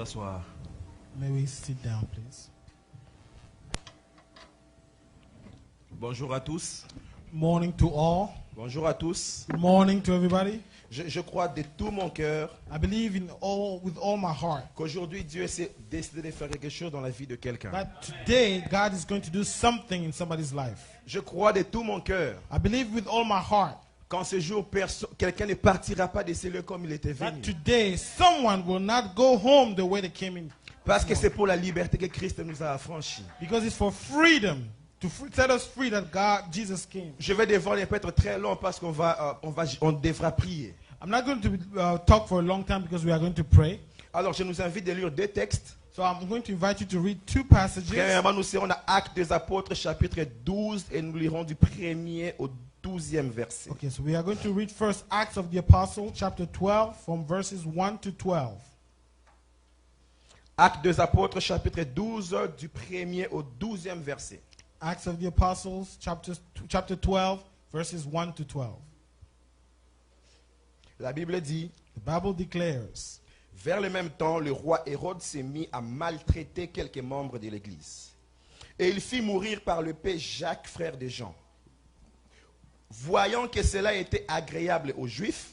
asseoir. May we sit down, please? Bonjour à tous. Morning to all. Bonjour à tous. Good morning to everybody. Je crois de tout mon cœur I believe with all my heart qu'aujourd'hui Dieu s'est décidé de faire quelque chose dans la vie de quelqu'un. that today God is going to do something in somebody's life. Je crois de tout mon cœur I believe with all my heart qu'en ce jour, quelqu'un ne partira pas de ces lieux comme il était that venu. today someone will not go home the way they came in. Parce que c'est pour la liberté que Christ nous a affranchis. Because it's for freedom, to set us free that Jesus came. Je vais devoir ne pas être très long parce qu'on on devra prier. I'm not going to talk for a long time because we are going to pray. Alors je nous invite de lire deux textes. So I'm going to invite you to read two passages. Premièrement, nous serons dans Actes des Apôtres, chapitre 12, et nous lirons du 1er au 12e verset. Okay, so we are going to read first Acts of the Apostle, chapter 12, from verses 1 to 12. Actes des Apôtres, chapitre 12, du 1er au 12e verset. Acts of the Apostles, chapter 12, verses 1 to 12. La Bible dit, The Bible declares, vers le même temps, le roi Hérode s'est mis à maltraiter quelques membres de l'Église. Et il fit mourir par le paix Jacques, frère de Jean. Voyant que cela était agréable aux Juifs,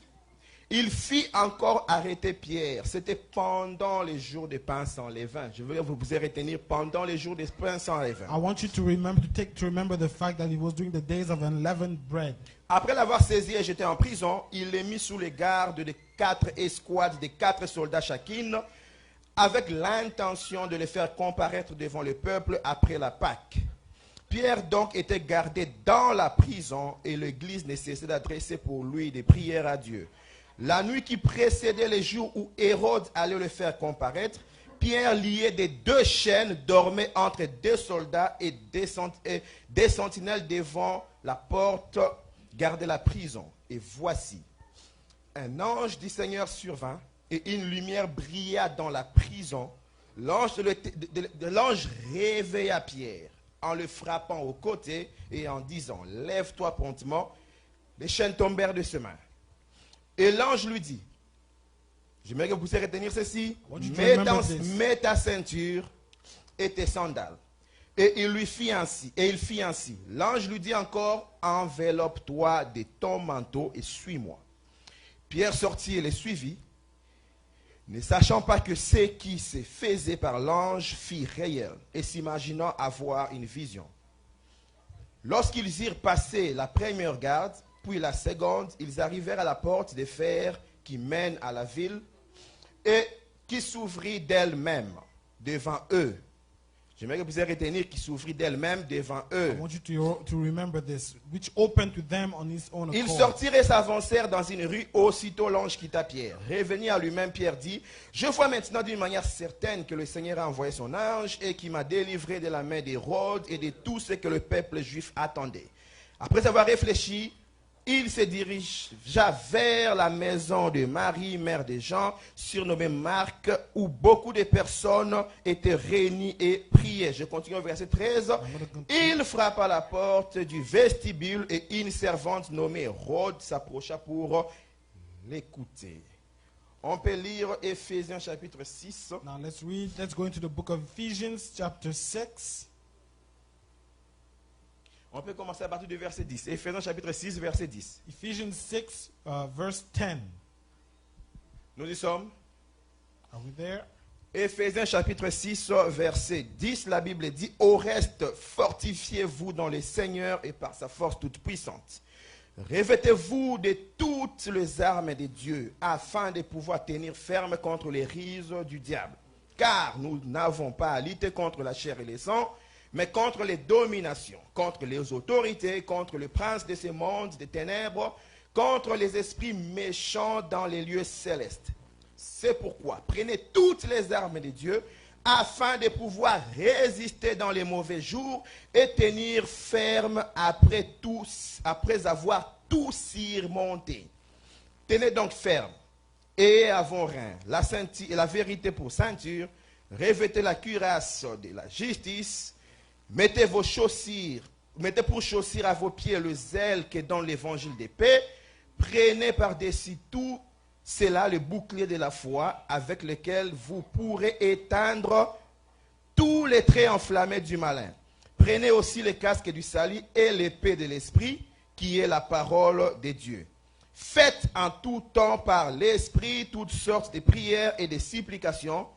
il fit encore arrêter Pierre. C'était pendant les jours des pains sans levain. Je veux vous retenir pendant les jours des pains sans levain. I want you to remember the fact that it was during the days of unleavened bread. Après l'avoir saisi et jeté en prison, il les mit sous les gardes de 4 escouades de 4 soldats chacune, avec l'intention de les faire comparaître devant le peuple après la Pâque. Pierre donc était gardé dans la prison et l'Église ne cessait d'adresser pour lui des prières à Dieu. La nuit qui précédait les jours où Hérode allait le faire comparaître, Pierre, lié de 2 chaînes, dormait entre 2 soldats et des sentinelles devant la porte, gardait la prison. Et voici, un ange du Seigneur survint et une lumière brilla dans la prison. L'ange réveilla Pierre en le frappant au côté et en disant, lève-toi promptement. Les chaînes tombèrent de ses mains. Et l'ange lui dit, j'aimerais que vous puissiez retenir ceci, mets ta ceinture et tes sandales. Et il fit ainsi. L'ange lui dit encore, enveloppe-toi de ton manteau et suis-moi. Pierre sortit et les suivit, ne sachant pas que ce qui se faisait par l'ange fit réel, et s'imaginant avoir une vision. Lorsqu'ils eurent passé la première garde, puis la seconde, ils arrivèrent à la porte de fer qui mène à la ville et qui s'ouvrit d'elle-même devant eux. J'aimerais que vous puissiez retenir qui s'ouvrit d'elle-même devant eux. I want you to remember this, which opened to them on his own Ils accord. sortirent et s'avancèrent dans une rue. Aussitôt l'ange quitta Pierre. Revenu à lui-même, Pierre dit, je vois maintenant d'une manière certaine que le Seigneur a envoyé son ange et qui m'a délivré de la main d'Hérode et de tout ce que le peuple juif attendait. Après avoir réfléchi, il se dirigea vers la maison de Marie, mère de Jean, surnommée Marc, où beaucoup de personnes étaient réunies et priaient. Je continue au verset 13. Il frappa à la porte du vestibule et une servante nommée Rhode s'approcha pour l'écouter. On peut lire Éphésiens chapitre 6. Now let's go into the book of Ephesians, chapter 6. On peut commencer à partir du verset 10. Éphésiens chapitre 6, verset 10. Ephesians 6, verse 10. Nous y sommes. Are we there? Éphésiens chapitre 6, verset 10, la Bible dit, au reste, fortifiez-vous dans le Seigneur et par sa force toute puissante. Revêtez-vous de toutes les armes de Dieu, afin de pouvoir tenir ferme contre les ruses du diable. Car nous n'avons pas à lutter contre la chair et le sang, mais contre les dominations, contre les autorités, contre le prince de ce monde des ténèbres, contre les esprits méchants dans les lieux célestes. C'est pourquoi prenez toutes les armes de Dieu afin de pouvoir résister dans les mauvais jours et tenir ferme après avoir tout surmonté. Tenez donc ferme et avons rein la vérité pour ceinture, revêtez la cuirasse de la justice. Mettez pour chaussures à vos pieds le zèle qui est dans l'évangile de paix. Prenez par-dessus tout c'est là le bouclier de la foi avec lequel vous pourrez éteindre tous les traits enflammés du malin. Prenez aussi le casque du salut et l'épée de l'esprit, qui est la parole de Dieu. Faites en tout temps par l'esprit toutes sortes de prières et de supplications.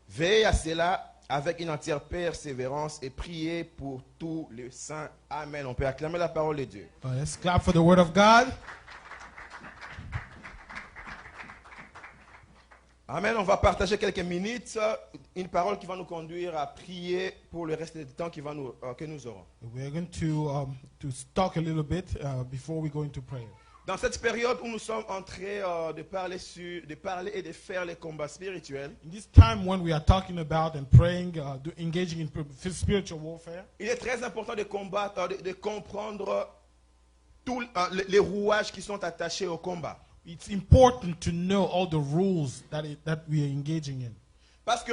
Veillez à cela avec une entière persévérance et priez pour tous les saints. Amen. On peut acclamer la parole de Dieu. Let's clap for the word of God. Amen. On va partager quelques minutes, une parole qui va nous conduire à prier pour le reste du temps que nous aurons. We're going to talk a little bit before we go into prayer. Dans cette période où nous sommes en train de parler et de faire les combats spirituels, In this time when we are talking about and praying, engaging in spiritual warfare, il est très important de combattre, de comprendre tous les rouages qui sont attachés au combat. it's important to know all the rules that we are engaging in. Parce que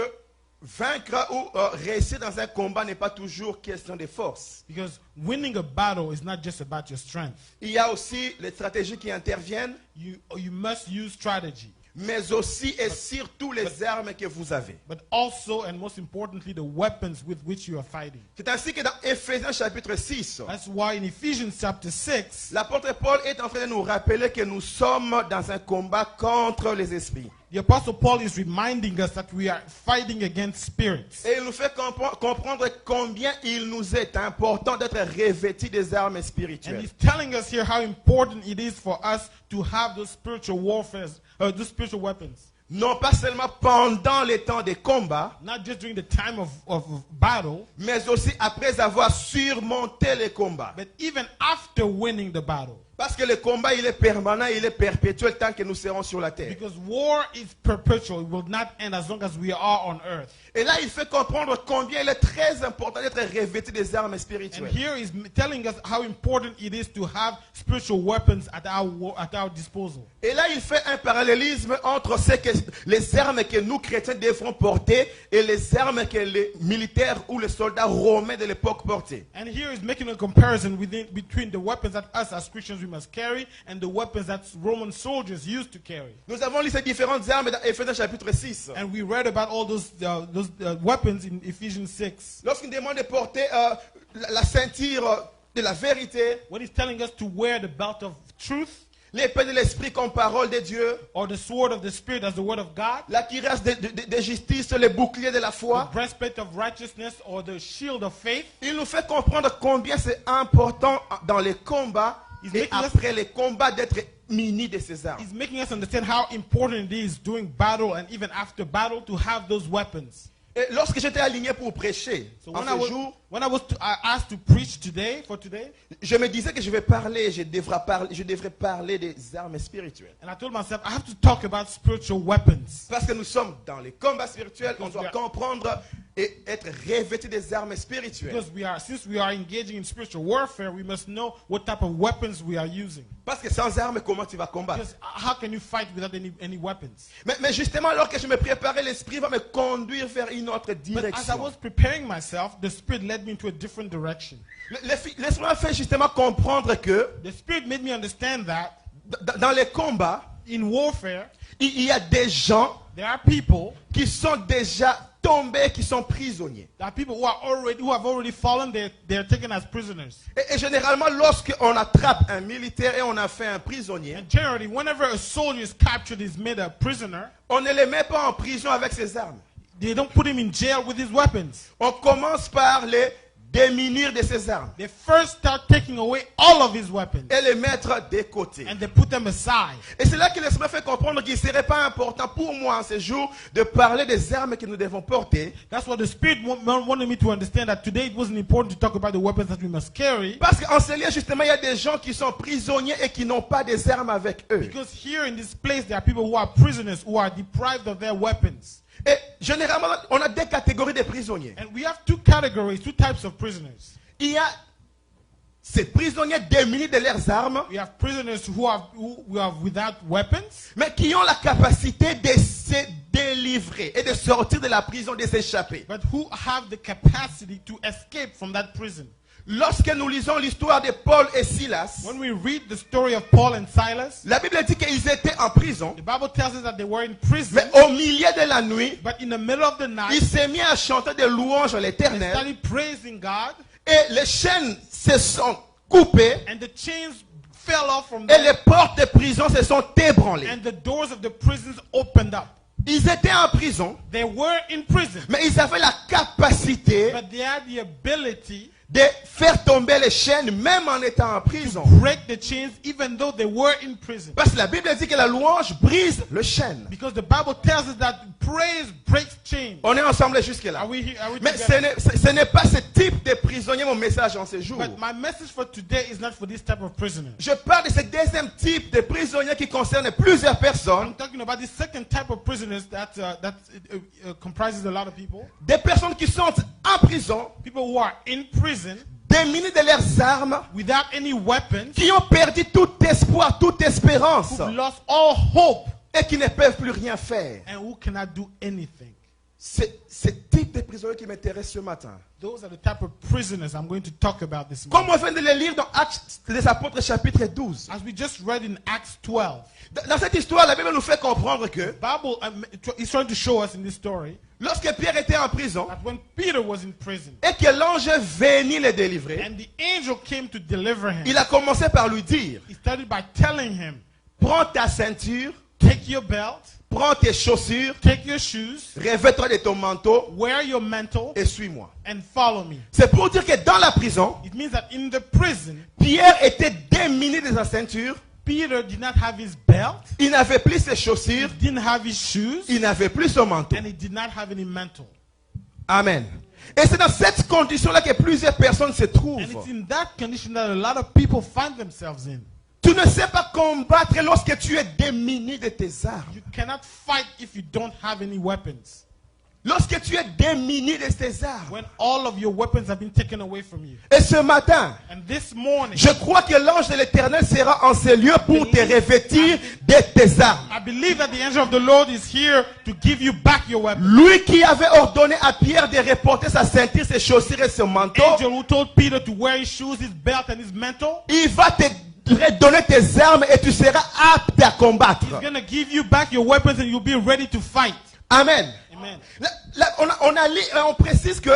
vaincre ou réussir dans un combat n'est pas toujours question de force. Because winning a battle is not just about your strength. Il y a aussi les stratégies qui interviennent, You must use strategy, mais aussi et surtout les armes que vous avez. but also and most importantly the weapons with which you are fighting. C'est ainsi que dans Éphésiens chapitre 6, That's why in Ephesians chapter 6, l'apôtre Paul est en train de nous rappeler que nous sommes dans un combat contre les esprits. the Apostle Paul is reminding us that we are fighting against spirits. Et il nous fait comprendre combien il nous est important d'être revêtis des armes And spirituelles. he's telling us here how important it is for us to have those spiritual those spiritual weapons. Non pas seulement pendant les temps de combat, Not just during the time of battle, mais aussi après avoir surmonté les combats. but even after winning the battle. Parce que le combat, il est permanent, il est perpétuel tant que nous serons sur la terre. Because war is perpetual. It will not end as long as we are on earth. Et là, il fait comprendre combien il est très important d'être revêtu des armes And spirituelles. here he's telling us how important it is to have spiritual weapons at our disposal. Et là, il fait un parallélisme entre les armes que nous, chrétiens, devrons porter et les armes que les militaires ou les soldats romains de l'époque portaient. And here he's making a comparison between the weapons that us as Christians we must carry and the weapons that Roman soldiers used to carry. Nous avons lu ces différentes armes dans Éphésiens chapitre 6. And we read about all those weapons in Ephesians 6. Lorsqu'il demande de porter la ceinture de la vérité, When he's telling us to wear the belt of truth, l'épée de l'esprit comme parole de Dieu, or the sword of the Spirit as the word of God, la cuirasse de justice, le bouclier de la the foi, breastplate of righteousness, or the shield of faith. il nous fait comprendre combien c'est important dans les combats et après les combats d'être munis de ces armes. He's making us understand how important it is during battle and even after battle to have those weapons. Et lorsque j'étais aligné pour prêcher So en when ce jour, I asked to preach today, je me disais que je devrais parler des armes spirituelles. and I told myself I have to talk about spiritual weapons. Parce que nous sommes dans les combats spirituels, on doit comprendre et être revêtus des armes spirituelles. Because since we are engaging in spiritual warfare, we must know what type of weapons we are using. Parce que sans armes, comment tu vas combattre? Because how can you fight without any weapons? Mais justement, alors que je me préparais, l'Esprit va me conduire vers une autre But as I direction. was preparing myself, the Spirit led me into a different direction. L'Esprit m'a fait justement comprendre que The Spirit made me understand that dans les combats, in warfare, il y a des gens there are people qui sont déjà tombés, qui sont prisonniers. There are people who have already fallen. They're taken as prisoners. Et généralement, lorsqu'on attrape un militaire et on a fait un prisonnier, And generally, whenever a soldier is captured, is made a prisoner, on ne le met pas en prison avec ses armes. they don't put him in jail with his weapons. On commence par les démunir de ses armes They first start taking away all of his weapons et les mettre de côté. and they put them aside. Et c'est là que l'Esprit fait comprendre qu'il ne serait pas important pour moi en ce jour de parler des armes que nous devons porter. That's what the Spirit wanted me to understand, that today it wasn't important to talk about the weapons that we must carry. Parce qu'en ce lieu, justement, il y a des gens qui sont prisonniers et qui n'ont pas des armes avec eux. Because here in this place, there are people who are prisoners, who are deprived of their weapons. Et généralement, on a deux catégories de prisonniers. And we have two types of prisoners. Il y a ces prisonniers démunis de leurs armes, We have prisoners who are without weapons, mais qui ont la capacité de se délivrer et de sortir de la prison, de s'échapper. but who have the capacity to escape from that prison. Lorsque nous lisons l'histoire de Paul et Silas, When we read the story of Paul and Silas, la Bible dit qu'ils étaient en prison, the Bible tells us that they were in prison, mais au milieu de la nuit, but in the middle of the night, il s'est mis à chanter des louanges à they l'Éternel started praising God, et les chaînes se sont coupées and the chains fell off from et them, les portes de prison se sont ébranlées. and the doors of the prisons opened up. Ils étaient en prison, They were in prison, mais ils avaient la capacité but they had the ability de faire tomber les chaînes même en étant en prison. break the chains even though they were in prison. Parce que la Bible dit que la louange brise le chaîne. Because the Bible tells us that praise breaks chains. On est ensemble jusque-là. Are we Mais together? ce n'est pas ce type de prisonnier mon message en ce jour. But my message for today is not for this type of prisoner. Je parle de ce deuxième type de prisonnier qui concerne plusieurs personnes. I'm talking about this second type of prisoners that comprises a lot of people. Des personnes qui sont en prison, People who are in prison démunis de leurs armes, without any weapons, qui ont perdu tout espoir, toute espérance who've lost all hope, et qui ne peuvent plus rien faire. and who cannot do anything. C'est ce type de prisonnier qui m'intéresse ce matin. Those are the type of prisoners I'm going to talk about this Comme morning. on vient de le lire dans Actes des Apôtres chapitre 12. As we just read in Acts 12, Dans cette histoire, la Bible nous fait comprendre que Bible is trying to show us in this story lorsque Pierre était en prison that when Peter was in prison et que l'ange est venu le délivrer, and the angel came to deliver him, il a commencé par lui dire, he started by telling him, prends ta ceinture, take your belt, prends tes chaussures, take your shoes, revêt-toi de ton manteau wear your mantle, et suis-moi. and follow me. C'est pour dire que dans la prison, It means that in the prison, Pierre était démuni de sa ceinture, Peter did not have his belt, il n'avait plus ses he chaussures, didn't have his shoes, il n'avait plus son manteau. and he did not have any mantle. Amen. Et c'est dans cette condition-là que plusieurs personnes se And trouvent. it's in that condition that a lot of people find themselves in. Tu ne sais pas combattre lorsque tu es démuni de tes armes. You cannot fight if you don't have any weapons. Lorsque tu es démuni de tes armes. When all of your weapons have been taken away from you. Et ce matin, And this morning, je crois que l'ange de l'Éternel sera en ce lieu pour te revêtir de tes armes. I believe that the angel of the Lord is here to give you back your weapons. Lui qui avait ordonné à Pierre de reporter sa ceinture, ses chaussures et son manteau, Angel who told Peter to wear his shoes, his belt, and his mantle, il va te redonner tes armes et tu seras apte à combattre. he's going to give you back your weapons and you'll be ready to fight. Amen. Amen. Là, on précise que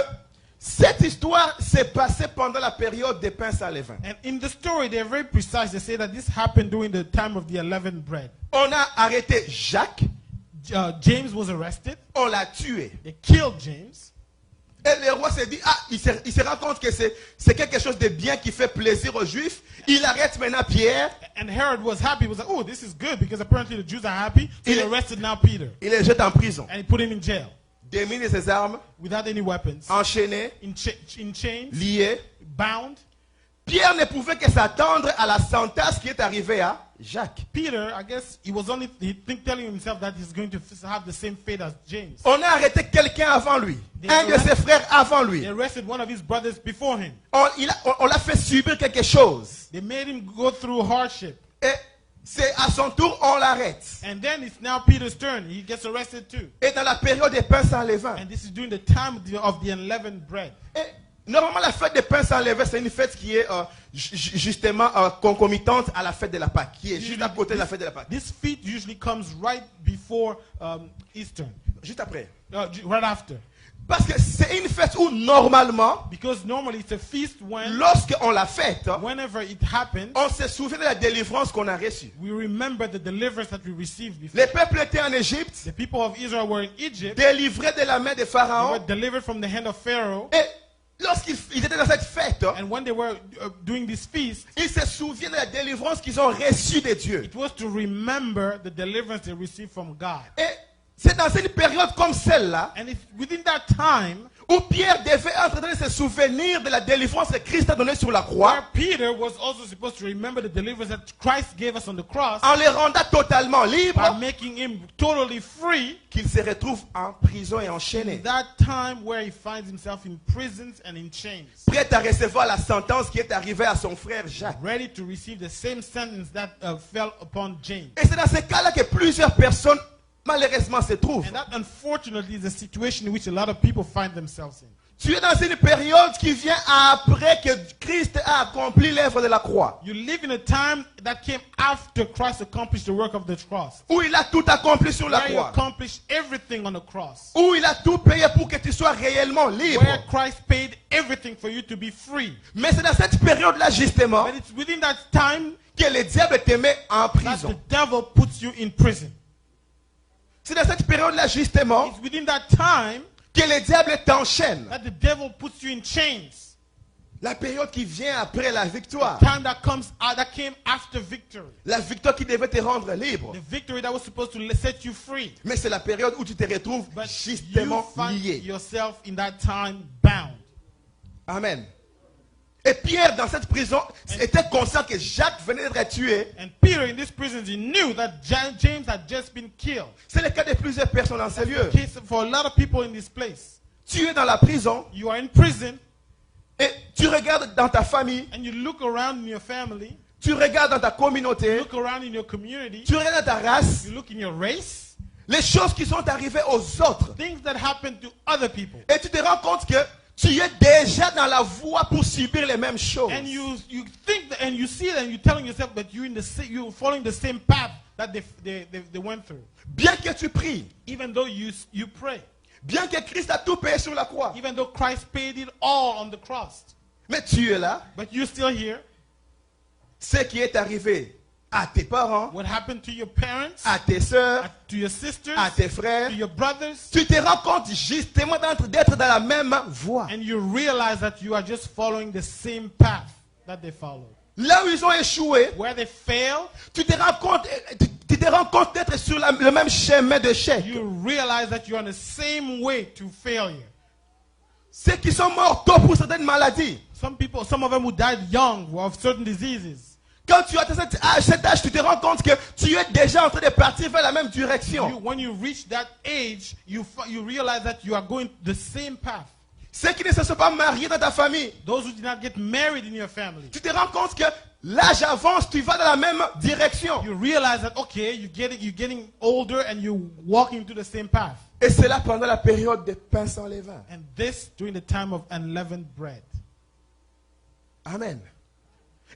cette histoire s'est passée pendant la période des pains sans levain. And in the story, they're very precise. They say that this happened during the time of the unleavened bread. On a arrêté Jacques, James was arrested. on l'a tué. They killed James. Et le roi s'est dit, il se rend compte que c'est quelque chose de bien qui fait plaisir aux Juifs. Il arrête maintenant Pierre, And Herod was happy. He was like, oh, this is good because apparently the Jews are happy. So he Il- arrested now Peter. il le jette en prison. And he put him in jail Démuni de ses armes, without any weapons, enchaîné, in chains, lié. bound. Pierre ne pouvait que s'attendre à la sentence qui est arrivée à Jacques. Peter, I guess he was only telling himself that he's going to have the same fate as James. On a arrêté quelqu'un avant lui, un de ses frères avant lui. They arrested one of his brothers before him. On l'a fait subir quelque chose. They made him go through hardship. Et c'est à son tour, on l'arrête. And then it's now Peter's turn. He gets arrested too. Et dans la période des pains sans levain. And this is during the time of the unleavened bread. Et normalement, la fête des pains sans levain, c'est une fête qui est justement concomitante à la fête de la Pâque, qui est juste à côté de la fête de la Pâque. This feast usually comes right before Easter, Juste après. right after. Parce que c'est une fête où normalement, Because normally it's a feast when, lorsqu'on la fête, whenever it happens, on se souvient de la délivrance qu'on a reçue. we remember the deliverance that we received before. Les peuples étaient en Égypte, The people of Israel were in Egypt. délivrés de la main de They were Pharaon. delivered from the hand of Pharaoh. Et lorsqu'ils étaient dans cette fête, And when they were doing this feast, ils se souviennent de la délivrance qu'ils ont reçue de Dieu. it was to remember the deliverance they received from God. Et c'est dans une période comme celle-là And it's within that time où Pierre devait être en train de se souvenir de la délivrance que Christ a donnée sur la where croix, Peter was also supposed to remember the deliverance that Christ gave us on the cross en le rendant totalement by libre, making him totally free. qu'il se retrouve en prison et In enchaîné, that time where he finds himself in prisons and in chains, prêt à recevoir la sentence qui est arrivée à son frère Jacques. ready to receive the same sentence that fell upon James. Et c'est dans ce cas-là que plusieurs personnes, malheureusement, se trouvent. And that, unfortunately, is a situation in which a lot of people find themselves in. Tu es dans une période qui vient après que Christ a accompli l'œuvre de la croix. You live in a time that came after Christ accomplished the work of the cross. Où il a tout accompli sur la Where he croix. accomplished everything on the cross. Où il a tout payé pour que tu sois réellement libre. Where Christ paid everything for you to be free. Mais c'est dans cette période-là justement But it's within that time que le diable te met en that prison. the devil puts you in prison. C'est dans cette période-là justement It's within that time que le diable t'enchaîne. that the devil puts you in chains. La période qui vient après la victoire. Time that came after victory. La victoire qui devait te rendre libre. The victory that was supposed to set you free. Mais c'est la période où tu te retrouves But you justement find lié. yourself in that time bound. Amen. Et Pierre, dans cette prison, était conscient que Jacques venait d'être tué. And Peter, in this prison, he knew that James had just been killed. C'est le cas de plusieurs personnes dans ces lieux. Case for a lot of people in this place. Tu es dans la prison You are in prison et tu regardes dans ta famille, and you look around in your family, tu regardes dans ta you communauté, look around in your community, tu regardes dans ta race, you look in your race, les choses qui sont arrivées aux autres. things that happen to other people. Et tu te rends compte que tu es déjà dans la voie pour subir les mêmes choses. And you think that, and you see it and you're telling yourself that you're following the same path that they went through. Bien que tu pries, Even though you pray. bien que Christ a tout payé sur la croix, Even though Christ paid it all on the cross. mais tu es là. But you're still here. Ce qui est arrivé à tes parents, What happened to your parents, à tes sœurs, to your sisters, à tes frères, to your brothers, tu te rends compte justement d'être dans la même voie. and you realize that you are just following the same path that they followed. Là où ils ont échoué, Where they fail, tu te rends compte d'être sur le même chemin d'échec. you realize that you're on the same way to failure. Ceux qui sont morts tôt pour certaines maladies. Some of them who died young of certain diseases. Quand tu as cet âge, tu te rends compte que tu es déjà en train de partir vers la même direction. When you reach that age, you realize that you are going the same path. Ceux qui ne se sont pas mariés dans ta famille, Those who did not get married in your family, tu te rends compte que l'âge avance, tu vas dans la même direction. you realize that okay, you're getting older and you're walking to the same path. Et c'est là pendant la période des pains sans levain. And this during the time of unleavened bread. Amen.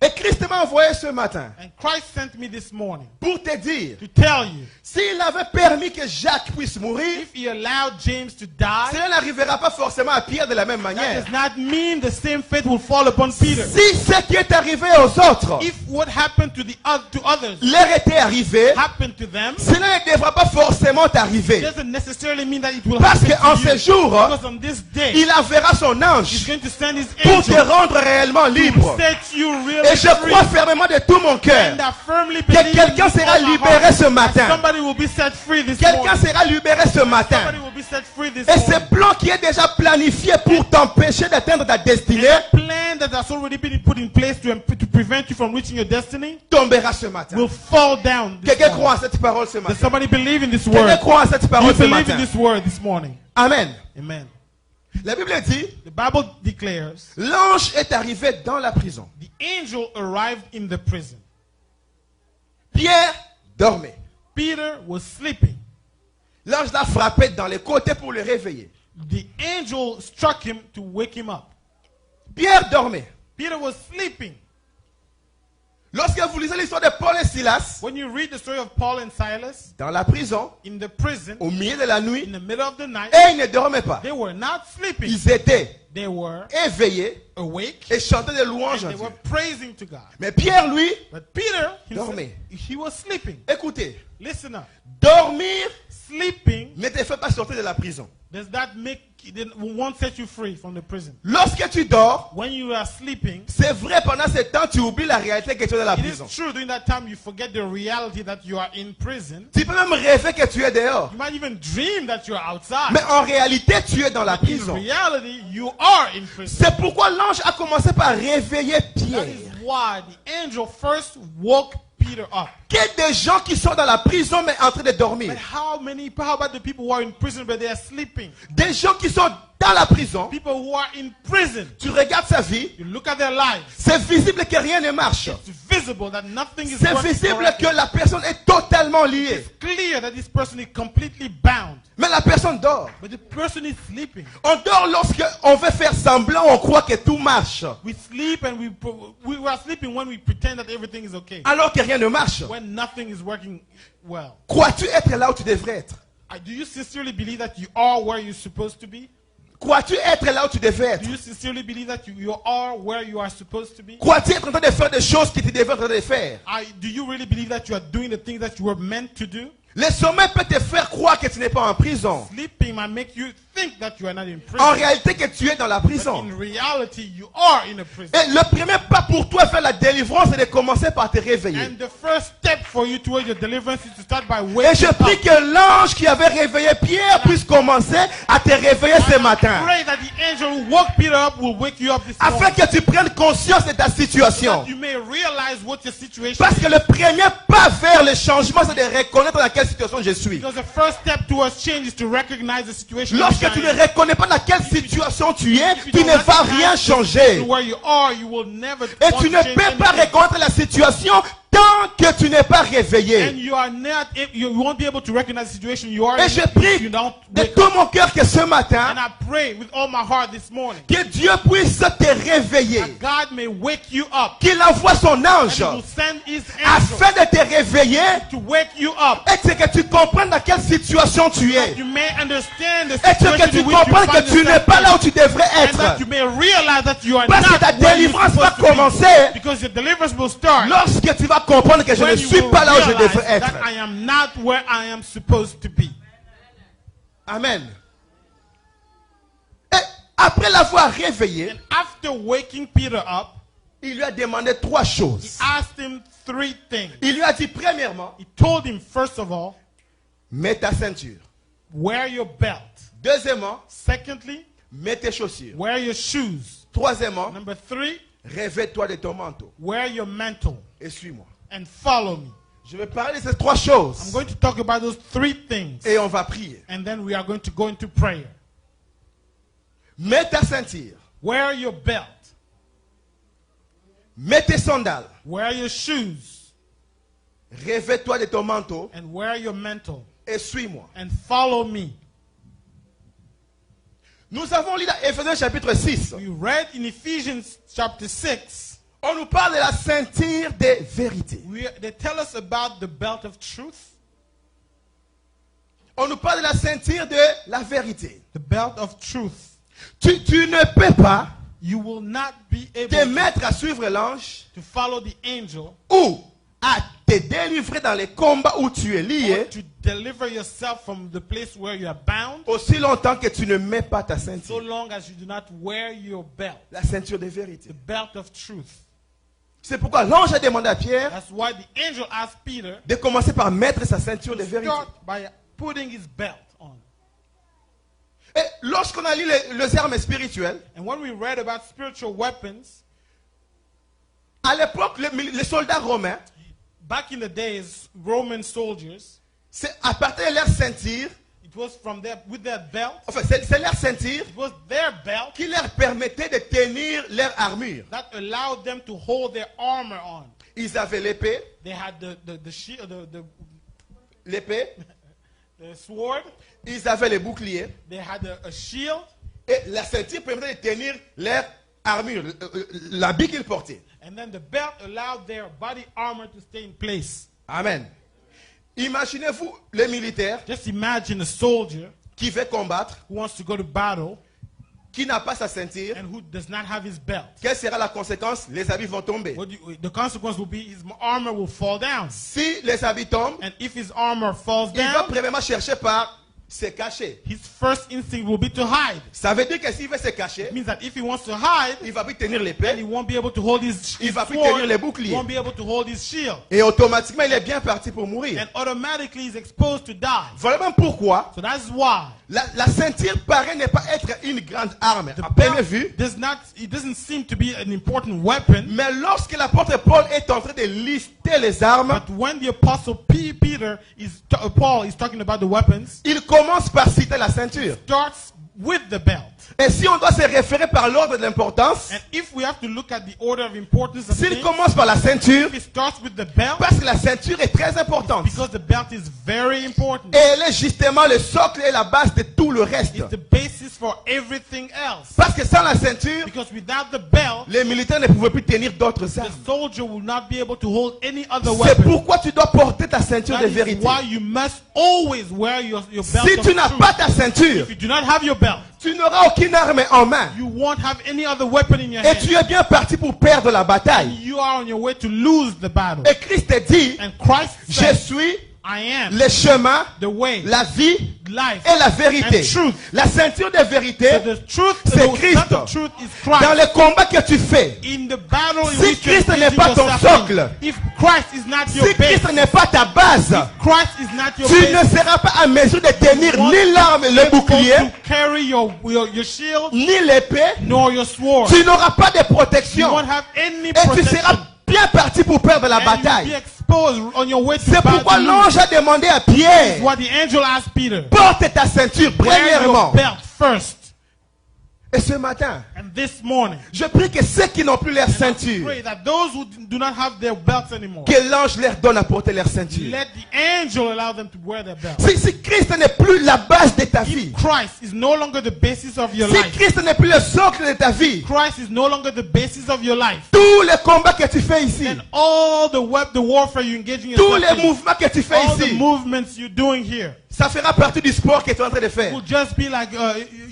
Et Christ m'a envoyé ce matin And Christ sent me this morning pour te dire, to tell you, s'il avait permis que Jacques puisse mourir, if he allowed James to die, cela n'arrivera pas forcément à Pierre de la même that manière. does not mean the same fate will fall upon Peter. Si ce qui est arrivé aux autres If what happened to others leur était arrivé, happened to them, cela ne devra pas forcément it t'arriver. doesn't necessarily mean that it will Parce happen qu'en to ce you. jour, Because on this day, il enverra son he's ange going to send his pour te angel rendre réellement to libre. set you really Et je free. crois fermement de tout mon cœur And I firmly que believe quelqu'un with sera all my libéré heart ce that matin. somebody will be set free this Quelqu'un morning. sera libéré ce matin. Somebody will be set free this Et morning. ce plan qui est déjà planifié pour t'empêcher d'atteindre ta destinée That plan that has already been put in place to prevent you from reaching your destiny tombera ce matin. will fall down this Quelqu'un morning. croit en cette parole ce Does matin. somebody believe in this Quelqu'un word? croit en cette You parole ce believe in matin. this word this morning. Amen. Amen. La Bible dit, The Bible declares l'ange est arrivé dans la prison. the angel arrived in the prison. Pierre dormait. Peter was sleeping. L'ange l'a frappé dans les côtés pour le réveiller. The angel struck him to wake him up. Pierre dormait. Peter was sleeping. Lorsque vous lisez l'histoire de Paul et Silas, When you read the story of Paul and Silas dans la prison, in the prison, au milieu de la in nuit, the middle of the night, et ils ne dormaient pas. they were not sleeping. Ils étaient They were éveillés awake et chantaient des louanges and à they Dieu. were praising to God. Mais Pierre, lui, But Peter, dormait. he was sleeping. Écoutez, Listen up. dormir Sleeping ne te fait pas sortir de la prison. does that won't set you free from the prison. Lorsque tu dors, When you are sleeping, c'est vrai, pendant ce temps, tu oublies la réalité que tu es dans la it is prison. true during that time you forget the reality that you are in prison. Tu peux même rêver que tu es dehors. You might even dream that you are outside. Mais en réalité, tu es dans la In prison. reality, you are in prison. C'est pourquoi l'ange a commencé par réveiller That Pierre. is why the angel first woke Peter up. Qu'il y ait des gens qui sont dans la prison mais en train de dormir. But how about the people who are in prison but they are sleeping? Des gens qui sont dans la prison. People who are in prison. Tu regardes sa vie. You look at their lives. C'est visible que rien ne marche. It's visible that nothing is C'est working visible correctly. que la personne est totalement liée. It's clear that this person is completely bound. Mais la personne dort. But the person is sleeping. On dort lorsque on veut faire semblant, on croit que tout marche. We sleep and we are sleeping when we pretend that everything is okay. Alors que rien ne marche. When nothing is working well. Crois-tu être là où tu devrais être? Do you sincerely believe that you are where you're supposed to be? Crois-tu être là où tu devrais être? Do you sincerely believe that you are where you are supposed to be? Crois-tu être en train de faire des choses que tu devrais être en train de faire? Do you really believe that you are doing the things that you were meant to do? Le sommeil peut te faire croire que tu n'es pas en prison. Sleeping might make you think that you are not in En prison. réalité que tu es dans la But prison. in reality, you are in a prison. Et le premier pas pour toi faire la délivrance, c'est de commencer par te réveiller. And the first step for you towards your deliverance is to start by Et waking je up. prie que l'ange qui avait réveillé Pierre puisse commencer à te réveiller ce matin. Pray that the angel who woke Peter up will wake you up this Afin morning. que tu prennes conscience de ta situation. That you may realize what your situation Parce is. que le premier pas vers le changement, c'est de reconnaître dans quelle situation je suis. Because the first step towards change is to recognize the situation. Lorsque you're tu in. ne reconnais pas dans quelle situation tu es, If you tu don't ne vas recognize rien the changer. situation where you are, you will never Et want tu to ne change peux pas anything. reconnaître la situation tant que tu n'es pas And réveillé. you are not, you won't be able to recognize the situation you are Et in je if prie you don't de wake tout up. mon cœur que ce And matin, I pray with all my heart this morning que Dieu puisse te réveiller. that God may wake you up. Qu'il envoie son And ange He will send His angel afin de te réveiller to wake you up. et que tu comprennes dans quelle situation tu es. You may understand the Et que situation tu in which you comprennes que find tu n'es yourself pas là in. où tu devrais And that être. you may realize that you are Parce que not ta where you're délivrance va supposed to be. commencer Because your deliverance will start lorsque tu vas comprendre que je ne when you suis will pas là où je realize devrais être. that I am not where I am supposed to be. Amen. Et après l'avoir réveillé, And after waking Peter up, il lui a demandé trois he choses. asked him three things. Il lui a dit premièrement, He told him, first of all, mets ta ceinture. wear your belt. Deuxièmement, Secondly, mets tes chaussures. wear your shoes. Troisièmement, Number three, revêt-toi de ton manteau wear your mantle et suis-moi. and follow me. Je vais parler de ces trois I'm choses going to talk about those three things. et on va prier. And then we are going to go into prayer. Mets ta ceinture, Wear your belt. mets tes sandales, Wear your shoes. revêt-toi de ton manteau And wear your mantle. et suis-moi. And follow me. Nous avons lu dans Éphésiens chapitre 6. We read in Ephesians chapter 6. On nous parle de la ceinture des vérités. They tell us about the belt of truth. On nous parle de la ceinture de la vérité. The belt of truth. Tu ne peux pas You will not be able te mettre à suivre l'ange to follow the angel ou à te délivrer dans les combats où tu es or lié to deliver yourself from the place where you are bound aussi longtemps que tu ne mets pas ta so ceinture. long as you do not wear your belt. La ceinture de vérité. The belt of truth. C'est pourquoi l'ange a demandé à Pierre That's why the angel asked Peter de commencer par mettre sa ceinture de to vérité. start by putting his belt on. Et lorsqu'on a lu les armes spirituelles, And when we read about spiritual weapons, à l'époque, les soldats romains, back in the days, Roman soldiers, c'est à partir de leur ceinture, it was from their, with their belt, enfin c'est leur ceinture it was their belt qui leur permettait de tenir leur armure. that allowed them to hold their armor on. Ils avaient l'épée, They had the shield, l'épée, the sword, ils avaient les boucliers, they had a shield, et la ceinture permettait de tenir leur armure, l'habit qu'ils portaient. and then the belt allowed their body armor to stay in place. Amen. Imaginez-vous les militaires Just imagine a soldier qui veut combattre, who wants to go to battle qui n'a pas sa ceinture. and who does not have his belt. Quelle sera la conséquence? Les habits vont tomber. The consequence will be his armor will fall down. Si les habits tombent, And if his armor falls il va down, premièrement chercher par se cacher. his first instinct will be to hide. Ça veut dire que s'il veut se cacher, It means that if he wants to hide, il va plus tenir then he l'épée won't be able to hold his Il va plus sword, tenir les he boucliers. won't be able to hold his shield. et automatiquement il est bien parti pour mourir. And automatically he's exposed to die. Voilà même pourquoi So that's why la ceinture paraît ne pas être une grande arme the à première belt vue. doesn't seem to be an important weapon. Mais lorsque l'apôtre Paul est en train de lister les armes, But when the apostle Peter Paul is talking about the weapons, il commence par citer la ceinture. starts with the belt. Et si on doit se référer par l'ordre de l'importance, And if we have to look at the order of importance of s'il things, commence par la ceinture, if it starts with the belt, parce que la ceinture est très importante. because the belt is very important. Et elle est justement le socle et la base de tout le reste. It's the basis for everything else. Parce que sans la ceinture, Because without the belt, les militaires ne pouvaient plus tenir d'autres the armes. soldier will not be able to hold any other C'est weapon. pourquoi tu dois porter ta ceinture That de is vérité. why you must always wear your belt Si of tu n'as truth. pas ta ceinture, If you do not have your belt, tu n'auras aucune arme en main. you won't have any other weapon in your Et hand. tu es bien parti pour perdre la bataille. You are on your way to lose the battle. Et Christ te dit, And Christ je said, suis I am le chemin, the way, la vie life, et la vérité. and truth. La ceinture de vérité, So the truth, c'est the Christ. belt of truth is dans Christ. le combat que tu fais, In the battle in Si which you're Christ n'est engaging pas ton yourself in, socle, if Christ is not your si base, Christ n'est pas ta base, Christ is not your tu base, ne seras pas à mesure de tenir you ni l'arme, le won't be bouclier, able to carry your shield ni l'épée. nor your sword. Tu n'auras pas de You protection. won't have any Et tu protection. seras bien parti pour perdre la And you'll be bataille. exposed on your way to C'est pourquoi battle. l'ange a demandé à Pierre, What the angel asked Peter. porte ta ceinture, Wear premièrement. your belt first. Et ce matin, And this morning, je prie que ceux qui n'ont plus leur ceinture, pray that those who do not have their belts anymore, que l'ange leur donne à porter leur ceinture. let the angel allow them to wear their belt. Si Christ n'est plus la base de ta vie, If Christ is no longer the basis of your si life, Christ n'est plus le socle de ta vie, Christ is no longer the basis of your life, tous les combats que tu fais ici, then all the warfare you're engaging tous yourself les in, mouvements que tu fais all the ici, movements you're doing here, ça fera partie du sport que tu es en train de faire. will just be like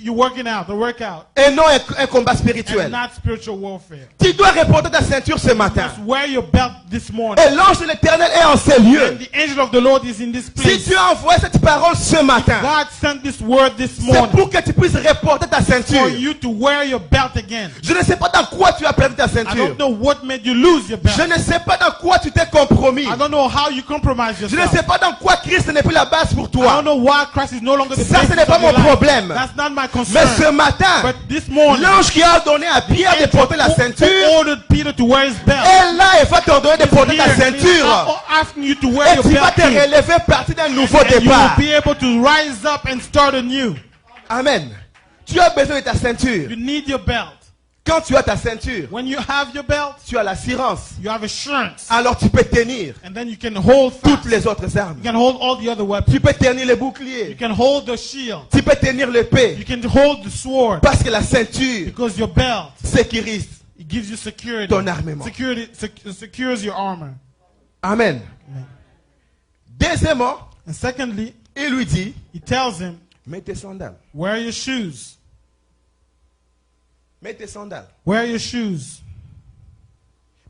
you working out, the workout, Et non un combat and spirituel. not spiritual warfare. Tu dois reporter ta ceinture ce matin. Just wear your belt this morning. Et l'ange de l'éternel est en ces lieux. And the angel of the Lord is in this Si place. tu as envoyé cette parole ce matin, God sent this word this c'est morning pour que tu puisses reporter ta for ceinture. you to wear your belt again. Je ne sais pas dans quoi tu as perdu ta I ceinture. don't know what made you lose your belt. Je ne sais pas dans quoi tu t'es compromis. I don't know how you compromise Je ne yourself. sais pas dans quoi Christ n'est plus la base pour I toi. don't know why Christ is no longer the Ça, ce basis n'est pas of your mon life. problème. That's not my Mais ce concern. matin, But this morning, l'ange qui a donné à Pierre de porter la ceinture ordered Peter to wear his belt. est là et va t'ordonner de porter ta Here, and he's ceinture. asking you to wear Et your tu vas belt te too. relever partir d'un nouveau And you will départ. be able to rise up and start anew. Amen. Tu as besoin de ta ceinture. You need your belt. Quand tu as ta ceinture, When you have your belt, tu as l'assurance. you have assurance. Alors tu peux tenir And then you can hold toutes fast. les autres armes. You can hold all the other weapons. Tu peux tenir les You boucliers. can hold the shield. Tu peux tenir l'épée. You can hold the sword. Parce que la ceinture Because your belt, sécurise it gives you security. ton armement. Security secures your armor. Amen. Deuxièmement, And secondly, il lui dit, he tells him, mets tes sandales. wear your shoes. Mets tes sandales. Wear your shoes.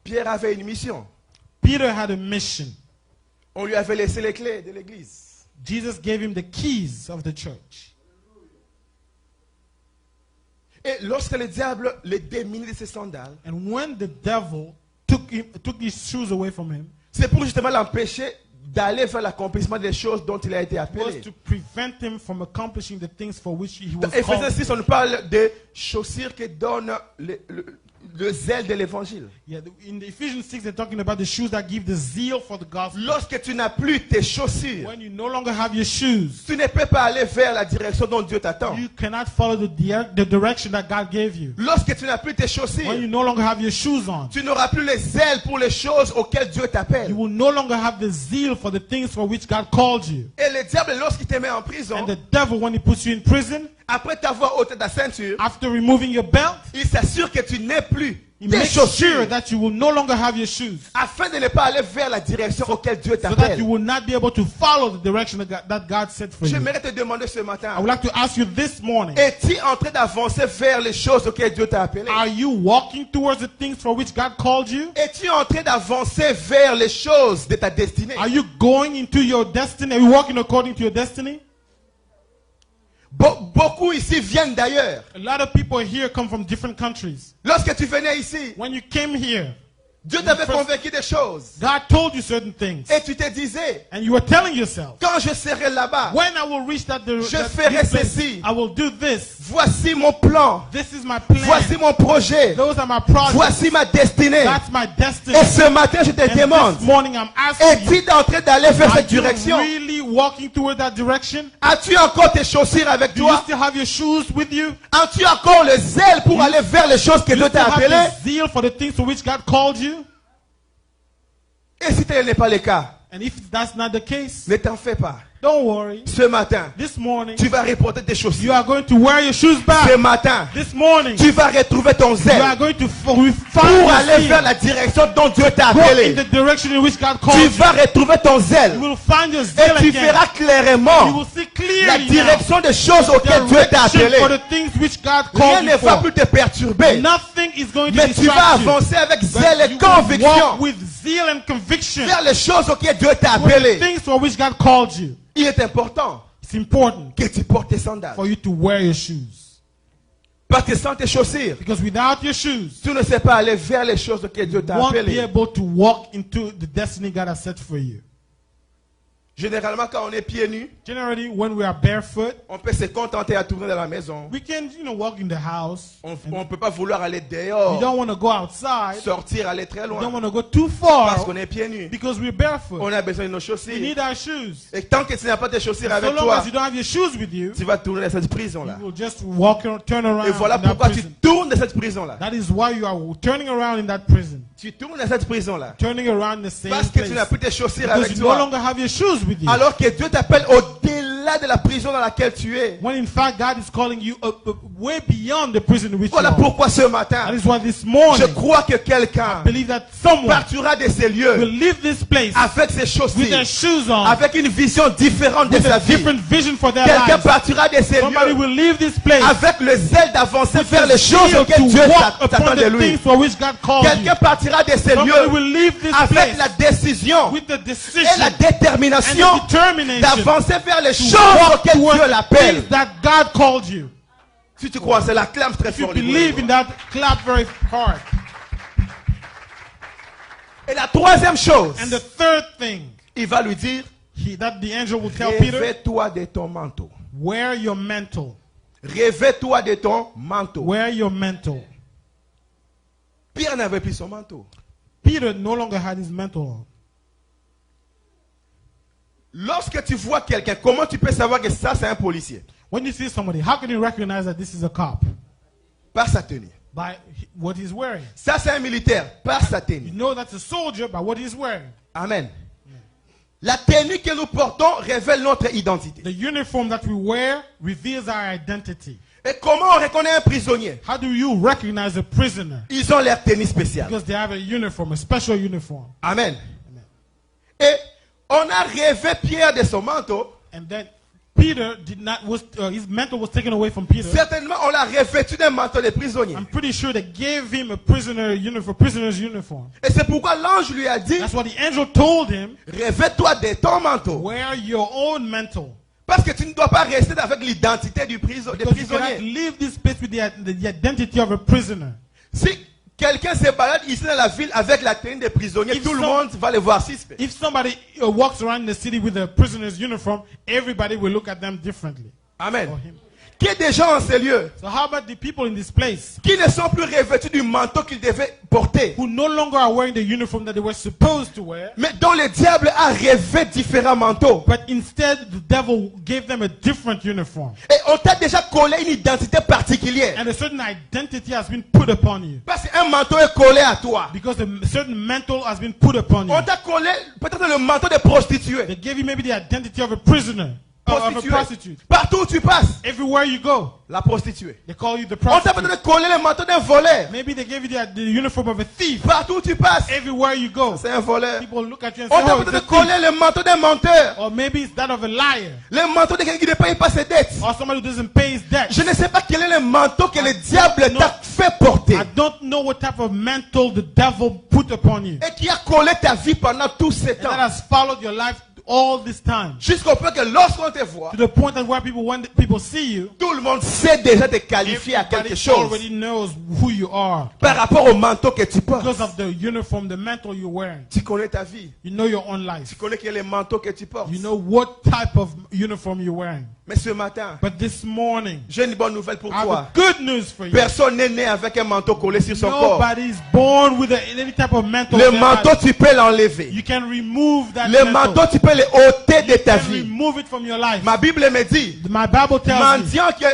Pierre avait une mission. Peter had a mission. On lui avait laissé les clés de l'église. Jesus gave him the keys of the church. Et lorsque le diable le démine de ses sandales, And when the devil took his shoes away from him, c'est pour justement l'empêcher d'aller vers l'accomplissement des choses dont il a été was appelé. to prevent him from accomplishing the things for which he Dans was Éphésiens called. 6, on nous parle des chaussures qui donnent le zèle de l'évangile. Yeah, in the Ephesians 6, they're talking about the shoes that give the zeal for the gospel. Lorsque tu n'as plus tes chaussures, When you no longer have your shoes, tu ne peux pas aller vers la direction dont Dieu t'attend. you cannot follow the direction that God gave you. Lorsque tu n'as plus tes When chaussures, you no longer have your shoes on, tu n'auras plus les ailes pour les choses auxquelles Dieu t'appelle. you will no longer have the zeal for the things for which God called you. Et le diable, lorsqu'il te met en prison, And the devil, when he puts you in prison, après t'avoir ôté ta ceinture, after removing your belt, il s'assure que tu n'aies plus he tes makes sure chaussures that you will no longer have your shoes, afin de ne pas aller vers la direction auquel Dieu so that t'appelle. you will not be able to follow the direction that God set for you. J'aimerais te demander ce I matin, would like to ask you this morning, es-tu en train d'avancer vers les choses auxquelles Dieu t'a appelé? are you walking towards the things for which God called you? Es-tu en train d'avancer vers les choses de ta destinée? Are you going into your destiny? Are you walking according to your destiny? Beaucoup ici viennent d'ailleurs. A lot of people here come from different countries. Lorsque tu venais ici, When you came here, Dieu t'avait convaincu des choses. God told you certain things. Et tu te disais, And you were telling yourself, quand je serai là-bas, when I will reach that je ferai this place, ceci. I will do this. Voici mon plan. This is my plan. Voici mon projet. Those are my projects. Voici ma destinée. That's my destiny. Et ce matin, je te And demande, this morning I'm asking you, es-tu en train d'aller vers are cette you direction? really walking toward that direction? As-tu encore tes chaussures avec Do you toi? still have your shoes with you? As-tu encore le zèle pour aller vers les choses que Do you Dieu still t'a have appelées? the zeal for the things for which God called you? Et si tel n'est pas le cas, And if that's not the case, ne t'en fais pas. don't worry. Ce matin, This morning, tu vas reporter tes you chaussures. are going to wear your shoes Ce back. matin, This morning, tu vas retrouver ton you zèle are going to pour find aller your vers zeal. la direction dont Dieu t'a Go in appelé. the direction in which God called Tu you. vas retrouver ton You zèle will find your et zeal tu again. verras You clairement will see la clearly now direction des choses auxquelles Dieu t'a direction appelé. for the things which God Rien called ne you va for. plus te perturber, Nothing is going to mais tu vas distract you. avancer avec But zèle et you will walk conviction with zeal and conviction vers les choses auxquelles Dieu t'a for the appelé. things for which God called you. Il est important It's important que tu portes tes sandales. for you to wear your shoes. Parce que sans tes chaussures, Because without your shoes, tu ne sais pas aller vers les choses auxquelles Dieu you t'a won't be appelé. able to walk into the destiny God has set for you. Généralement, quand on est pieds nus, Generally, when we are barefoot, on peut se contenter à tourner dans la maison. we can, walk in the house. On and ne peut pas vouloir aller we dehors, don't want to go outside. sortir, aller très We don't loin. want to go too Parce far qu'on est pieds nus. because we're barefoot. On a besoin de nos We chaussures. need our shoes. Et tant que tu n'as pas tes chaussures So avec long toi, as you don't have your shoes with you, tu vas tourner dans cette prison-là. you will just walk and turn around Et voilà in that pourquoi tu prison. tournes dans cette prison-là. That is why you are turning around in that prison. Tu tournes dans cette prison-là. Turning around the same Parce que tu place. n'as plus tes chaussures Because avec you no toi. longer have your shoes with you. Alors que Dieu t'appelle au-delà de la prison dans laquelle tu es. When in fact God is calling you way beyond the prison in which Voilà you are. pourquoi ce That matin, is why this morning, je crois que quelqu'un believe that someone partira de ces will lieux leave this place avec ses with their chaussures, shoes on, avec une vision différente de with sa a vie. different vision for their Quelqu'un lives. partira de ces Somebody lieux will leave this place avec le zèle d'avancer vers with les the choses zeal auxquelles to Dieu walk t'attend upon de the lui. things for which God called Quelqu'un you. partira de ces Somebody lieux will leave this avec place la décision with the et decision la and détermination the determination d'avancer vers les to choses walk auxquelles towards Dieu the l'appelle. things that God called you. Si tu crois, c'est la clame très If you fort. believe in that, clap very hard. Et la troisième chose, And the third thing il va lui dire, that the angel will tell Peter, revêt-toi de ton manteau. wear your mantle. Revêt-toi de ton manteau. Wear your mantle. Pierre n'avait plus son manteau. Peter no longer had his mantle on. Lorsque tu vois quelqu'un, comment tu peux savoir que ça c'est un policier? When you see somebody, how can you recognize that this is a cop? Par sa tenue. By what he's wearing. Ça c'est un militaire, par sa You tenue. know that's a soldier by what he's wearing. Amen. La tenue que nous portons révèle notre identité. The uniform that we wear reveals our identity. Et comment on reconnaît un prisonnier? How do you recognize a prisoner? Ils ont leur tenue spéciale. Because they have a uniform, a special uniform. Amen. Et on a rêvé Pierre de son manteau. And then Peter did not his mantle was taken away from Peter. Certainement, on l'a revêtu d'un manteau de prisonnier. I'm pretty sure they gave him a prisoner's uniform. Et c'est pourquoi l'ange lui a dit, That's what the angel told him. revêt-toi de ton manteau. Wear your own mantle. Parce que tu ne dois pas rester avec l'identité des Because you cannot prisonniers. leave this place with the identity of a prisoner. Si quelqu'un se balade ici dans la ville avec la tenue des prisonniers, If tout le some- monde va le voir suspect. If somebody walks around the city with a prisoner's uniform, everybody will look at them differently. Amen. Or him. Qu'il y ait des gens en ces lieux So how about the people in this place qui ne sont plus revêtus du manteau qu'ils devaient porter, who no longer are wearing the uniform that they were supposed to wear, mais dont le diable a rêvé différents manteaux. but instead the devil gave them a different uniform. Et on t'a déjà collé une identité particulière. And a certain identity has been put upon you. Parce qu'un manteau est collé à toi. Because a certain mantle has been put upon you. On t'a collé peut-être le manteau de prostituée. They gave you maybe the identity of a prisoner, of a prostitute. Partout où tu passes, Everywhere you go, la prostituée. they call you the On t'a prostitute. peut-être collé le manteau d'un voleur. Maybe they gave you the uniform of a thief. Partout où tu passes, Everywhere you go, c'est un voleur. people look at you and say, On t'a oh, it's a peut-être thief. collé le manteau d'un menteur. Or maybe it's that of a liar. Le manteau de quelqu'un qui ne paye pas ses dettes. Or somebody who doesn't pay his debt. Je ne sais pas quel est le manteau que le diable No. t'a fait porter. I don't know what type of mantle the devil put upon you. Et qui a collé ta vie pendant tous ces And that temps. has followed your life all this time. Jusqu'au point que lorsqu'on te voit, To the point that where when people see you, tout le monde sait déjà te qualifier à quelque everybody chose already knows who you are. par rapport au manteau que tu portes. Because of the uniform, the mantle you're wearing. Tu connais ta vie. You know your own life. Tu connais quel est le manteau que tu portes. You know what type of uniform you're wearing. Mais ce matin, But this morning, j'ai une bonne nouvelle pour I have toi. a good news for you. Personne n'est né avec un manteau collé sur son corps. Nobody is born with any type of mantle. Le on their manteau, body. tu peux l'enlever. You can remove that Le manteau, tu peux le ôter de ta You can vie. remove it from your life. Ma Bible me dit, My Bible tells me. mendiant qui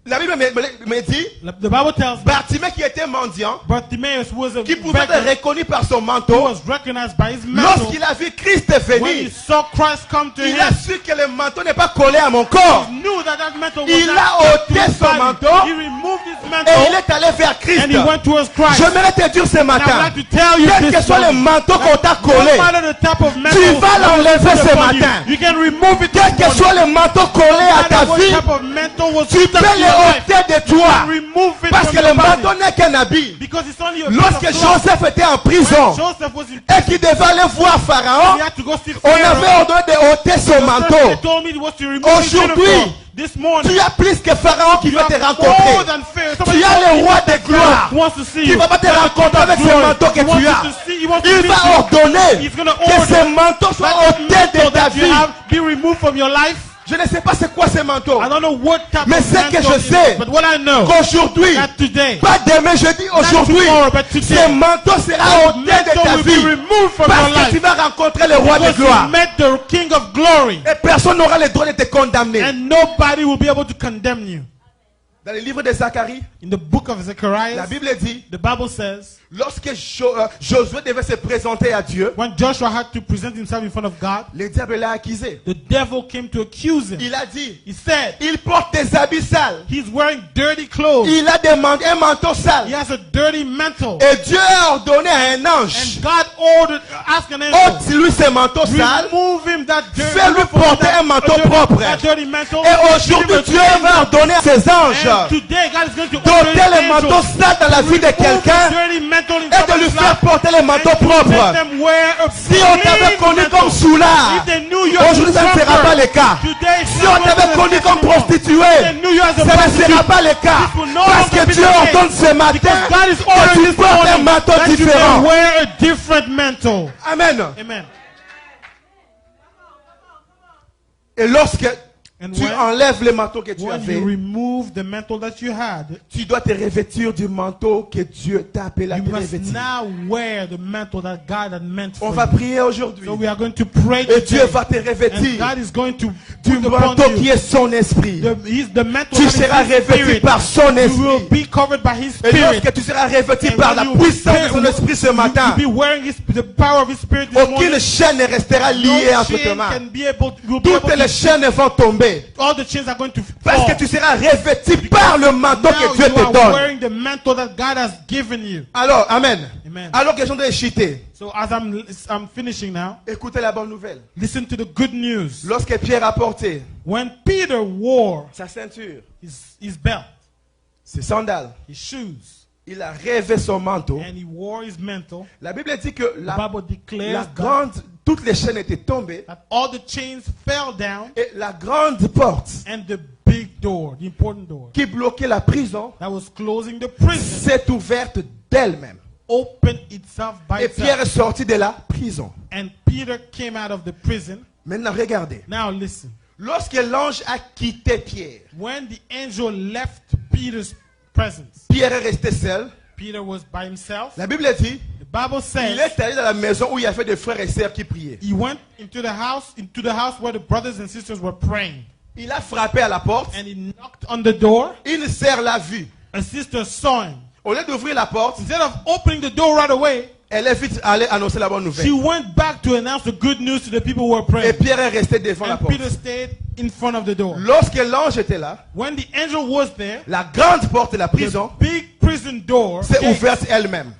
la Bible me dit, The Bible tells me. Bartimée qui était mendiant, Bartimaeus was a qui pouvait être beggar reconnu par son who manteau, was recognized by his mantle. lorsqu'il a vu Christ When he venir, saw Christ come to il him, a su que le manteau n'est pas collé à mon corps. he knew that mantle was Il not a stuck to ôté his son body. manteau He removed his Et il mantle est allé vers Christ. and he went towards Christ. J'aimerais te dire ce And I would matin, like to tell you quel que this soit le morning, manteau qu'on t'a no collé, matter the type of mantle tu vas l'enlever that was ce put upon matin. you can remove it Quel this que soit morning. le manteau collé No à ta matter what vie, type of mantle was tu stuck peux to your life, le ôter de you toi. can remove it Parce from que le your body. manteau n'est qu'un habit. Because it's only a piece Lorsque of cloth. Joseph était en When prison Joseph was in et qu'il devait aller voir Pharaon, he had to go see on Pharaoh. avait ordonné de ôter son The first manteau. thing they told me was to remove his Aujourd'hui, uniform. This morning, Tu as plus que Pharaon qui you veut te have more rencontrer. than fear. Tu as le roi des gloires Who wants to see qui you. va pas te That's the rencontrer king of avec ce glory. manteau que He wants tu you as. to see- he wants to Il meet va you. ordonner He's gonna que order ce manteau soit that ôté de mantle ta that you vie. have be removed from your life. Je ne sais pas c'est quoi ce manteau. I don't know what type Mais of ce que mantle je it sais, is, but what I know Qu'aujourd'hui, that today, pas demain, je dis aujourd'hui, tomorrow, but today, ce manteau sera that ôté de ta mantle will be vie. removed from Parce your que tu life. vas rencontrer le roi de Because gloire. you met the King of Glory, Et personne n'aura le droit de te condamner. and nobody will be able to condemn you. Dans le livre de Zacharie, In the book of la Zechariah, Bible dit, the Bible says, lorsque Josué devait se présenter à Dieu, when Joshua had to present himself in front of God, le diable l'a accusé. the devil came to accuse him. Il a dit, He said, il porte des habits sales. he's wearing dirty clothes. Il a demandé un manteau He sale. has a dirty mantle. Et Dieu a ordonné à un ange, And God ordered, asked an angel, ôte-lui ce manteau sale. remove him that dirty Fais-lui porter un manteau propre. that dirty mantle. Et aujourd'hui, Dieu va ordonner à ses anges And today, God is going to order d'ôter his le manteau angels sale dans la vie de remove quelqu'un the dirty mantle in et de lui somebody's faire life porter le manteau and to propre. let them wear a Si on t'avait clean connu mantle. comme soulard, If they knew you as aujourd'hui ça ne a sera pas drunkard, le cas. today it's Si not on going to t'avait be connu the comme case anymore. prostituée, They knew you as a ça ne prostitute. sera pas le cas. This will no Parce longer que be Dieu the case. ordonne ce matin Because God is que ordering tu this portes un morning manteau that you can différent. wear a different mantle. Amen. Amen. Et lorsque And tu when- enlèves le manteau que tu When avais, you remove the mantle that you had, tu dois te revêtir du manteau que Dieu t'a appelé à you te must revêtir. now wear the mantle that God had meant On for va you. prier aujourd'hui. So we are going to pray Et Dieu today. va te And revêtir God is going to du put upon manteau qui you est son esprit. the mantle Tu that is seras His revêtu spirit. par son You will esprit. be covered by His Et spirit. lorsque tu seras revêtu And par when la you puissance de wear- son esprit ce matin, you'll be wearing the power of His spirit this morning. aucune chaîne ne restera liée No entre tes chain mains. can be able, you'll be Toutes able les to, chaînes vont tomber. all the chains are going to Parce fall. que tu seras revêtu par le manteau Now que Dieu you te are donne. wearing the mantle that God has given you. Alors, Amen. Amen. Alors que les gens doivent chuter, So as I'm finishing now, écoutez la bonne nouvelle. listen to the good news. Lorsque Pierre a porté When Peter wore sa ceinture, his belt, ses sandales, his shoes, il a rêvé son manteau. and he wore his mantle, La Bible dit que the la Bible declares toutes les chaînes étaient tombées that all the chains fell down, et la grande porte and the big door, the important door, qui bloquait la prison that was closing the prison, s'est ouverte d'elle-même. opened itself by Et Pierre itself. est sorti de la prison. And Peter came out of the prison. Maintenant, regardez. Now listen. Lorsque l'ange a quitté Pierre, When the angel left Peter's presence, Pierre est resté seul. Peter was by himself. La Bible dit, The Bible il says est allé dans la maison où il y avait des frères et sœurs qui priaient. he went into the house where the brothers and sisters were praying. Il a frappé à la porte. And he knocked on the door. Une sœur l'a vu. A sister saw him. Au lieu d'ouvrir la porte, Instead of opening the door right away, elle est vite allée annoncer la bonne she nouvelle. went back to announce the good news to the people who were Et praying. Pierre est resté devant la And porte. Peter stayed in front of the door. Lorsque l'ange était là, When the angel was there, la grande porte de la the prison big prison door s'est gate ouverte elle-même.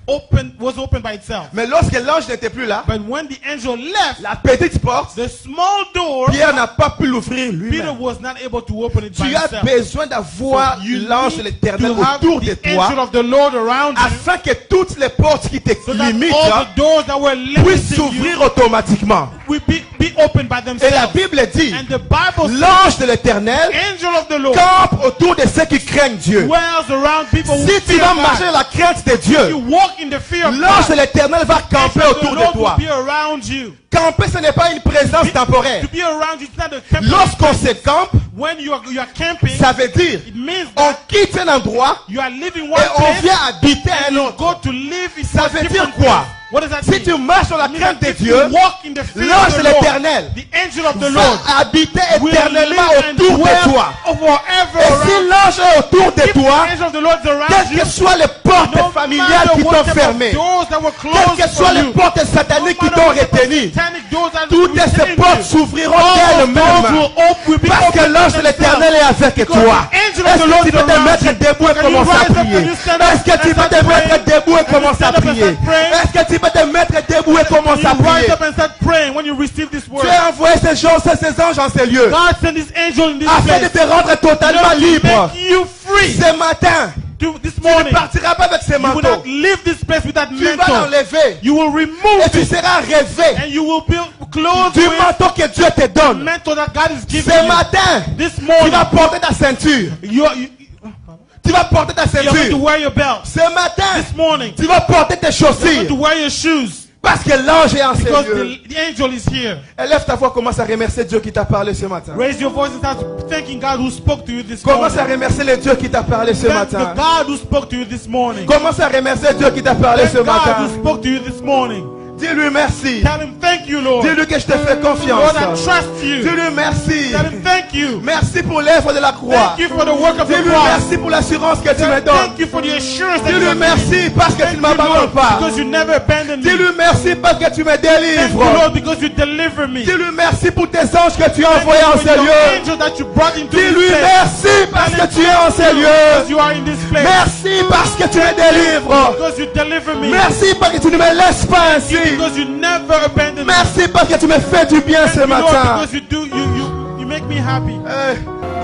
was opened by itself. Mais lorsque l'ange n'était plus là, But when the angel left, la petite porte, the small door, Pierre n'a pas pu l'ouvrir Peter lui-même. was not able to open it by Tu as himself. besoin d'avoir So you l'ange de need l'Éternel to have autour de the angel toi of the Lord around you, afin que toutes les portes qui te so that limitent all the doors that were puissent limiting you s'ouvrir automatiquement. will be opened by Et la themselves. Bible dit, And the Bible says, l'ange de l'Éternel angel of the Lord campe autour de ceux qui craignent Dieu. dwells around people who Si tu fear vas marcher God. dans la crainte de You Dieu, walk in the fear of l'ange de God. l'Éternel va camper Angel of the autour de Lord toi. will be around you. Camper, ce n'est pas une présence temporaire. To be around you, it's not a temporary. Lorsqu'on se campe, When you are camping, ça veut dire it means on that quitte un endroit you are leaving one et on place vient habiter un and you autre. go to live in Ça a veut dire different quoi? place. What does that Si mean? tu marches dans la It means crainte that de if Dieu, you walk in the fear l'ange of de the Lord, l'Éternel the angel of the va Lord habiter will éternellement live and autour de dwell toi. forever Et si around. l'ange est autour de If the toi, angel of the Lord is around quelles you, que soient les portes no familiales matter qui what t'ont type of fermées, doors that were quelles closed que soient for les you, portes no sataniques qui matter t'ont what type of retenu, satanic doors that toutes ces retain portes you, s'ouvriront all those d'elles-mêmes. doors will be Parce que opened l'ange de themselves. l'Éternel est avec Because toi. the angel of Est-ce the que Lord tu is peux te around mettre you? debout et Can you commencer à rise up? prier? Can you stand up Est-ce que tu and peux start te mettre praying? debout et Can you commencer à stand up and prier? start praying? Est-ce que tu peux te mettre debout et Can commencer à you rise prier? up and start praying when you receive this word? Tu as envoyé ces gens, ces anges en ces lieux God sent His angel in this afin de place te rendre totalement to libre. make you free. Ce matin, This tu ne morning, partiras pas avec ces you will manteaux. not leave this place with that Tu vas mantle. l'enlever You will remove et tu it, seras rêvé and you will be clothed du with manteau que Dieu te the donne. mantle that God is giving Ce you. matin, This tu morning, vas porter ta ceinture. Tu vas porter ta you're going to ceinture. wear your belt. Ce matin, This morning, tu vas porter tes you're going chaussures. to wear your shoes Parce que l'ange est en ces because lieux. the angel is here. Élève ta voix, commence à remercier Dieu qui t'a parlé ce matin. Raise your voice and start thanking God who spoke to you this Commence à morning. remercier le Dieu qui t'a parlé ce Thank the matin. God who spoke to you this morning. Commence à remercier Dieu qui t'a parlé ce Thank God matin. who spoke to you this morning. Dis-lui merci. Tell him thank you, Lord. Dis-lui que je te fais Lord, confiance. I trust you. Dis-lui merci. Tell him thank you. Merci pour l'œuvre de la croix. Thank you for the work of the Dis-lui cross. merci pour l'assurance que tu Tell me him donnes. thank you for the assurance that you Dis-lui have given me. merci parce que tu Thank ne you, m'abandonnes Lord, pas. because you never abandoned me. Dis-lui merci parce que tu me Thank you, délivres. Lord, because you deliver me. Dis-lui merci pour tes anges que tu as Thank envoyés en you for ces your lieux. angel that you brought into Dis-lui this place. merci parce Tell him que tu es en ces thank you because lieux. you are in this place. Merci parce que tu me délivres. Because you deliver me. Merci parce que tu ne me laisses pas ainsi. Because you never abandon me. Merci parce que tu me fais du bien ce Thank you, Lord, matin. because you make me happy. Eh,